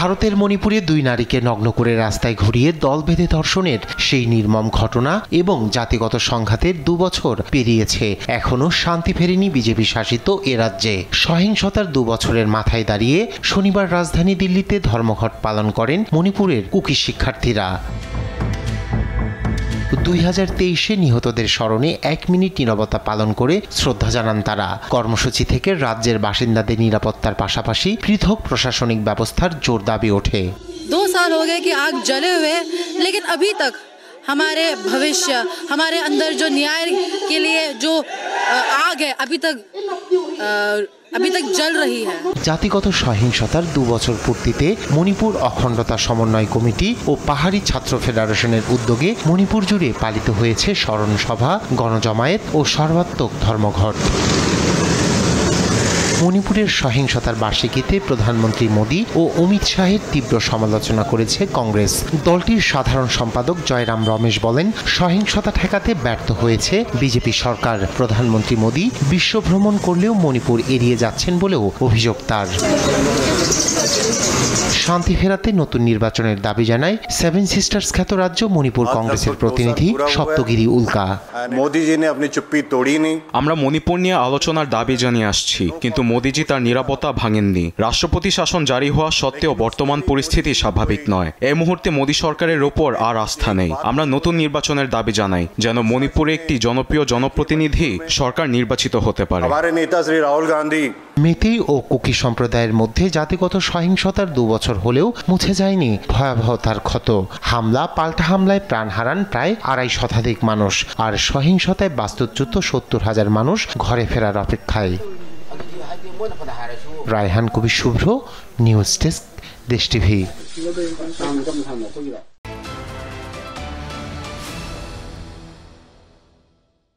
ভারতের মণিপুরে দুই নারীকে নগ্ন করে রাস্তায় ঘুরিয়ে দল বেঁধে ধর্ষণের সেই নির্মম ঘটনা এবং জাতিগত সংঘাতের 2 বছর পেরিয়েছে, এখনো শান্তি ফেরেনি বিজেপি শাসিত এ রাজ্যে। সহিংসতার 2 বছরের মাথায় দাঁড়িয়ে শনিবার রাজধানী দিল্লিতে ধর্মঘট পালন করেন মণিপুরের কুকি শিক্ষার্থীরা। 2023-এ নিহতদের স্মরণে 1 মিনিট নীরবতা পালন করে শ্রদ্ধা জানান তারা। কর্মসূচি থেকে রাজ্যের বাসিন্দাদের নিরাপত্তার পাশাপাশি পৃথক প্রশাসনিক ব্যবস্থার জোর দাবি ওঠে। 2 साल हो गए कि आग जले हुए, लेकिन अभी तक हमारे भविष्य, हमारे अंदर जो न्याय के लिए जो आग है अभी तक जल रही है। জাতিগত সহিংসতার 2 বছর পূর্তিতে মণিপুর অখণ্ডতা সমন্বয় কমিটি ও পাহাড়ি ছাত্র ফেডারেশনের উদ্যোগে মণিপুর জুড়ে পালিত হয়েছে স্মরণ সভা, গণজমায়েত ও সর্বাত্মক ধর্মঘট। মণিপুরের সহিংসতার বার্ষিকীতে প্রধানমন্ত্রী মোদী ও অমিত শাহের তীব্র সমালোচনা করেছে কংগ্রেস। দলটির সাধারণ সম্পাদক জয়রাম রমেশ বলেন, সহিংসতা ঠেকাতে ব্যর্থ হয়েছে বিজেপি সরকার। প্রধানমন্ত্রী মোদী বিশ্ব ভ্রমণ করলেও মণিপুর এড়িয়ে যাচ্ছেন বলেও অভিযোগ তার। শান্তি ফেরাতে নতুন নির্বাচনের দাবি জানায় 7 সিস্টার্স খ্যাত রাজ্য মণিপুর কংগ্রেসের প্রতিনিধি সপ্তগিরি উল্কা। মোদীজি নে আপনি চুপ্পি তোড়িনি। আমরা মণিপুর নিয়ে আলোচনার দাবি জানিয়ে আসছি, কিন্তু মোদীজি তার নিরাপত্তা ভাঙেননি। রাষ্ট্রপতি শাসন জারি হওয়া সত্ত্বেও বর্তমান পরিস্থিতি স্বাভাবিক নয়। এই মুহূর্তে মোদী সরকারের ওপর আর আস্থা নেই। আমরা নতুন নির্বাচনের দাবি জানাই, যেন মণিপুরে একটি জনপ্রিয় জনপ্রতিনিধি সরকার নির্বাচিত হতে পারে। আমাদের নেতা শ্রী রাহুল গান্ধী। মেতেই ও কুকি সম্প্রদায়ের মধ্যে জাতিগত সহিংসতার 2 বছর হলেও মুছে যায়নি ভয়াবহতার ক্ষত। হামলা পাল্টা হামলায় প্রাণ হারান প্রায় 2.5 শতাধিক মানুষ, আর সহিংসতায় বাস্তুচ্যুত 70,000 মানুষ ঘরে ফেরার অপেক্ষায়। রায়হান কবির শুভ্র, নিউজ ডেস্ক, দেশ টিভি।